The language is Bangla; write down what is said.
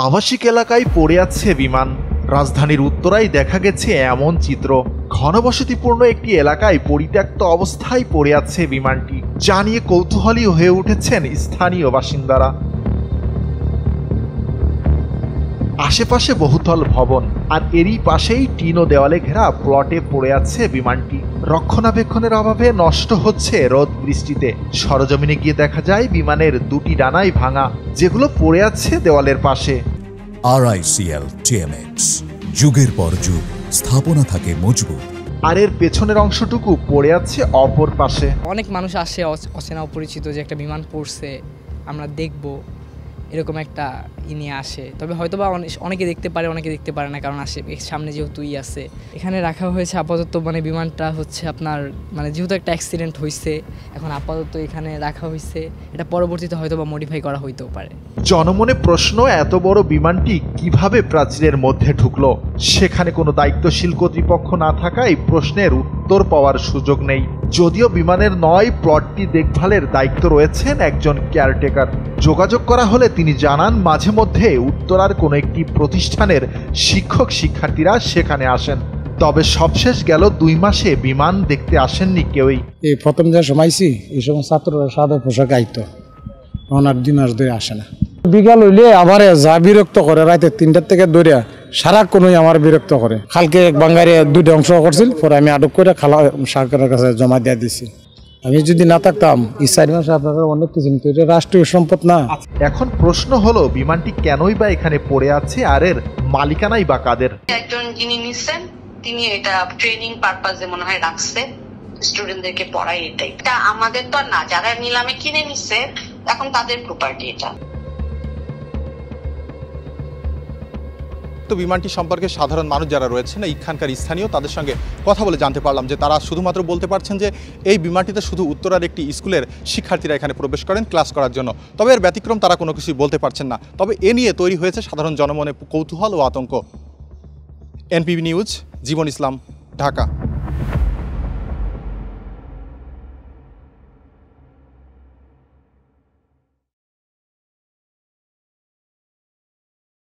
আবাসিক এলাকায় পড়ে আছে বিমান। রাজধানীর উত্তরায় দেখা গেছে এমন চিত্র। ঘনবসতিপূর্ণ একটি এলাকায় পরিত্যক্ত অবস্থায় পড়ে আছে বিমানটি, যা নিয়ে কৌতূহলী হয়ে উঠেছেন স্থানীয় বাসিন্দারা। আশেপাশে বহুতল ভবন, আর এরই পাশেই টিন ও দেওয়ালে ঘেরা প্লটে পড়ে আছে বিমানটি। রক্ষণাবেক্ষণের অভাবে নষ্ট হচ্ছে রোদ বৃষ্টিতে। সরজমিনে গিয়ে দেখা যায় বিমানের দুটি ডানাই ভাঙা, যেগুলো পড়ে আছে দেওয়ালের পাশে। RICL TMX, যুগের পর যুগ স্থাপনা থাকে মজবুত। আর এর পেছনের অংশটুকু পড়ে আছে অপর পাশে। অনেক মানুষ আসে অচেনা অপরিচিত যে একটা বিমান পড়ছে আমরা দেখব, এরকম একটা নিয়ে আসে। তবে হয়তো বা অনেকে দেখতে পারে, অনেকে দেখতে পারে না, কারণ আসে সামনে যেহেতু আছে। এখানে রাখা হয়েছে আপাতত, বিমানটা হচ্ছে আপনার যেহেতু একটা অ্যাক্সিডেন্ট হয়েছে, এখন আপাতত এখানে রাখা হয়েছে। এটা পরবর্তীতে হয়তো বা মডিফাই করা হইতেও পারে। জনমনে প্রশ্ন, এত বড় বিমানটি কিভাবে প্রাচীরের মধ্যে ঢুকলো? সেখানে কোনো দায়িত্বশীল কর্তৃপক্ষ না থাকায় প্রশ্নের উত্তর পাওয়ার সুযোগ নেই। যদিও বিমানের নয়, প্লটটি দেখভালের দায়িত্ব রয়েছেন একজন কেয়ারটেকার। যোগাযোগ করা হলে তিনি জানান, মাঝে মধ্যে উত্তরার কোনো একটি প্রতিষ্ঠানের শিক্ষক শিক্ষার্থীরা সেখানে আসেন। তবে সবশেষ গেল 2 মাসে বিমান দেখতে আসেননি কেউই। এই প্রথম যে সময়ছি এই সময় ছাত্ররা সাদা পোশাক আইতো, ওনার 2 মাস ধরে আসে না। বিকাল হইলে আবার যা বিরক্ত করে, রাতে 3টার থেকে ধরিয়া সারাক্ষণই আমার বিরক্ত করে। কালকে এক বাঙ্গারে 2টা অংশ করছিল, পরে আমি আটক করে খালা সরকারের কাছে জমা দিয়ে দিছি। আমি যদি না থাকতাম এই 4 মাসে আপনারা অনেক কিছু নিত। এটা রাষ্ট্রীয় সম্পদ না। এখন প্রশ্ন হলো, বিমানটি কেনই বা এখানে পড়ে আছে, আর এর মালিকানাই বা কাদের? একজন যিনি নিচ্ছেন তিনি এটা ট্রেনিং পারপাজে মনে হয় রাখছে, স্টুডেন্টদেরকে পড়ায়। এটা আমাদের তো না, যারা নিলামে কিনে নিচ্ছে এখন তাদের প্রপার্টি এটা। তো বিমানটি সম্পর্কে সাধারণ মানুষ যারা রয়েছেন এখানকার স্থানীয়, তাদের সঙ্গে কথা বলে জানতে পারলাম যে তারা শুধুমাত্র বলতে পারছেন যে এই বিমানটিতে শুধু উত্তরার একটি স্কুলের শিক্ষার্থীরা এখানে প্রবেশ করেন ক্লাস করার জন্য। তবে এর ব্যতিক্রম তারা কোনো কিছুই বলতে পারছেন না। তবে এ নিয়ে তৈরি হয়েছে সাধারণ জনমনে কৌতূহল ও আতঙ্ক। NPB নিউজ, জীবন ইসলাম, ঢাকা।